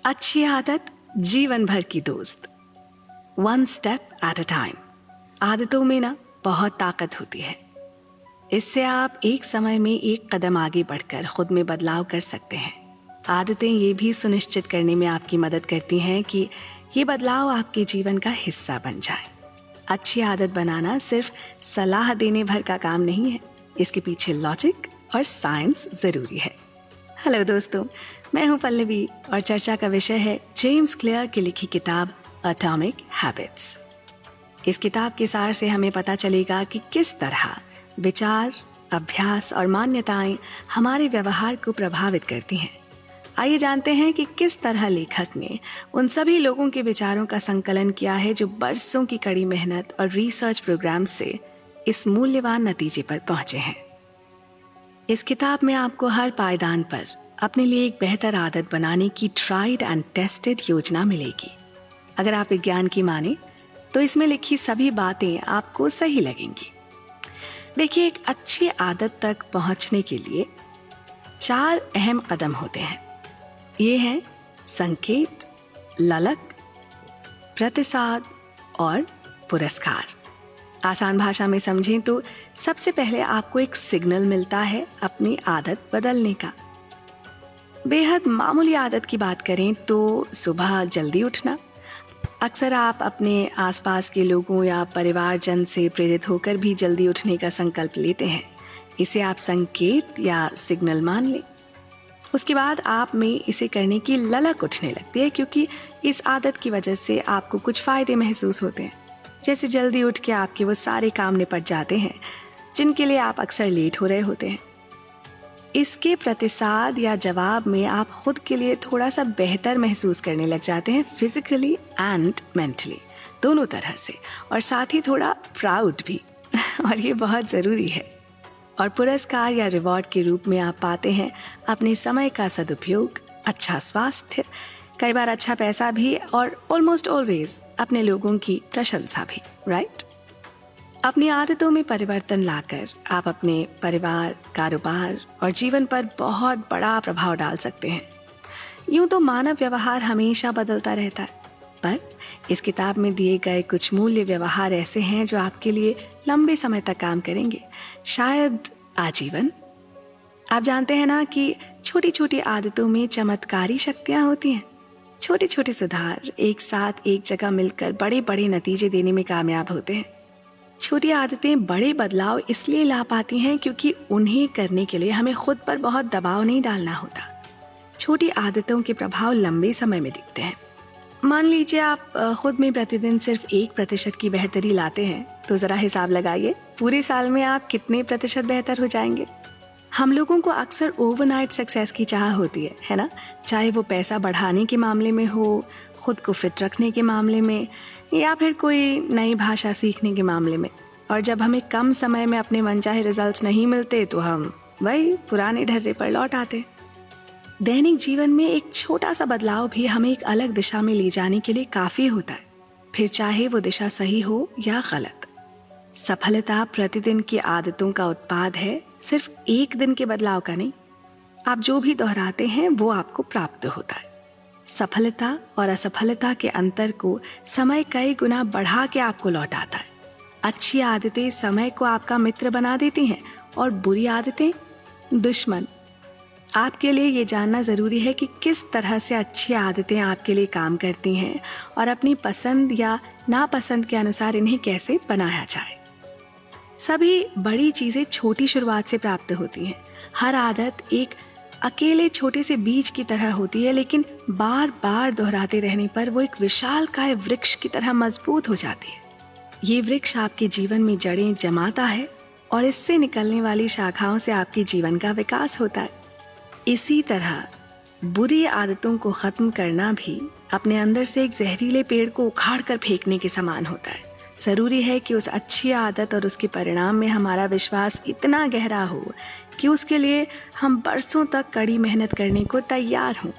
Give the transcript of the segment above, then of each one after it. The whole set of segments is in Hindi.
अच्छी आदत जीवन भर की दोस्त। One step at a time. आदतों में ना बहुत ताकत होती है। इससे आप एक समय में एक कदम आगे बढ़कर खुद में बदलाव कर सकते हैं। आदतें ये भी सुनिश्चित करने में आपकी मदद करती हैं कि ये बदलाव आपके जीवन का हिस्सा बन जाए। अच्छी आदत बनाना सिर्फ सलाह देने भर का काम नहीं है, इसके पीछे लॉजिक और साइंस जरूरी है। हेलो दोस्तों, मैं हूं पल्लवी और चर्चा का विषय है जेम्स क्लियर की लिखी किताब एटॉमिक हैबिट्स। इस किताब के सार से हमें पता चलेगा कि किस तरह विचार, अभ्यास और मान्यताएं हमारे व्यवहार को प्रभावित करती हैं। आइए जानते हैं कि किस तरह लेखक ने उन सभी लोगों के विचारों का संकलन किया है जो बरसों की कड़ी मेहनत और रिसर्च प्रोग्राम से इस मूल्यवान नतीजे पर पहुंचे हैं। इस किताब में आपको हर पायदान पर अपने लिए एक बेहतर आदत बनाने की ट्राइड एंड टेस्टेड योजना मिलेगी। अगर आप विज्ञान की माने तो इसमें लिखी सभी बातें आपको सही लगेंगी। देखिए, एक अच्छी आदत तक पहुंचने के लिए 4 अहम कदम होते हैं। ये हैं संकेत, ललक, प्रतिसाद और पुरस्कार। आसान भाषा में समझें तो सबसे पहले आपको एक सिग्नल मिलता है अपनी आदत बदलने का। बेहद मामूली आदत की बात करें तो सुबह जल्दी उठना। अक्सर आप अपने आसपास के लोगों या परिवारजन से प्रेरित होकर भी जल्दी उठने का संकल्प लेते हैं। इसे आप संकेत या सिग्नल मान लें। उसके बाद आप में इसे करने की ललक उठने लगती है, क्योंकि इस आदत की वजह से आपको कुछ फायदे महसूस होते हैं। जैसे जल्दी उठ के आपके वो सारे काम निपट जाते हैं जिनके लिए आप अक्सर लेट हो रहे होते हैं। इसके प्रतिसाद या जवाब में आप खुद के लिए थोड़ा सा बेहतर महसूस करने लग जाते हैं, फिजिकली एंड मेंटली, दोनों तरह से, और साथ ही थोड़ा प्राउड भी और ये बहुत ज़रूरी है। और पुरस्कार या रिवॉर्ड के रूप में आप पाते हैं अपने समय का सदुपयोग, अच्छा स्वास्थ्य, कई बार अच्छा पैसा भी, और ऑलमोस्ट ऑलवेज अपने लोगों की प्रशंसा भी, राइट? अपनी आदतों में परिवर्तन लाकर आप अपने परिवार, कारोबार और जीवन पर बहुत बड़ा प्रभाव डाल सकते हैं। यूं तो मानव व्यवहार हमेशा बदलता रहता है, पर इस किताब में दिए गए कुछ मूल्य व्यवहार ऐसे हैं जो आपके लिए लंबे समय तक काम करेंगे, शायद आजीवन। आप जानते हैं ना कि छोटी छोटी आदतों में चमत्कारी शक्तियां होती हैं। छोटे छोटे सुधार एक साथ एक जगह मिलकर बड़े बड़े नतीजे देने में कामयाब होते हैं। छोटी आदतें बड़े बदलाव इसलिए ला पाती हैं क्योंकि उन्हें करने के लिए हमें खुद पर बहुत दबाव नहीं डालना होता। छोटी आदतों के प्रभाव लंबे समय में दिखते हैं। मान लीजिए आप खुद में प्रतिदिन सिर्फ 1% की बेहतरी लाते हैं, तो जरा हिसाब लगाइए पूरे साल में आप कितने प्रतिशत बेहतर हो जाएंगे। हम लोगों को अक्सर ओवरनाइट सक्सेस की चाह होती है ना? चाहे वो पैसा बढ़ाने के मामले में हो, खुद को फिट रखने के मामले में, या फिर कोई नई भाषा सीखने के मामले में। और जब हमें कम समय में अपने मनचाहे रिजल्ट्स नहीं मिलते तो हम वही पुराने ढर्रे पर लौट आते। दैनिक जीवन में एक छोटा सा बदलाव भी हमें एक अलग दिशा में ले जाने के लिए काफी होता है, फिर चाहे वो दिशा सही हो या गलत। सफलता प्रतिदिन की आदतों का उत्पाद है, सिर्फ एक दिन के बदलाव का नहीं। आप जो भी दोहराते हैं वो आपको प्राप्त होता है। सफलता और असफलता के अंतर को समय कई गुना बढ़ा के आपको लौटाता है। अच्छी आदतें समय को आपका मित्र बना देती हैं और बुरी आदतें दुश्मन। आपके लिए ये जानना जरूरी है कि किस तरह से अच्छी आदतें आपके लिए काम करती हैं और अपनी पसंद या नापसंद के अनुसार इन्हें कैसे बनाया जाए। सभी बड़ी चीजें छोटी शुरुआत से प्राप्त होती हैं। हर आदत एक अकेले छोटे से बीज की तरह होती है, लेकिन बार बार दोहराते रहने पर वो एक विशालकाय वृक्ष की तरह मजबूत हो जाती है। ये वृक्ष आपके जीवन में जड़ें जमाता है और इससे निकलने वाली शाखाओं से आपके जीवन का विकास होता है। इसी तरह बुरी आदतों को खत्म करना भी अपने अंदर से एक जहरीले पेड़ को उखाड़ कर फेंकने के समान होता है। जरूरी है कि उस अच्छी आदत और उसके परिणाम में हमारा विश्वास इतना गहरा हो कि उसके लिए हम बरसों तक कड़ी मेहनत करने को तैयार हों।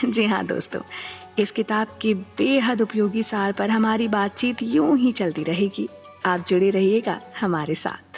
जी हाँ दोस्तों, इस किताब के बेहद उपयोगी सार पर हमारी बातचीत यूं ही चलती रहेगी। आप जुड़े रहिएगा हमारे साथ।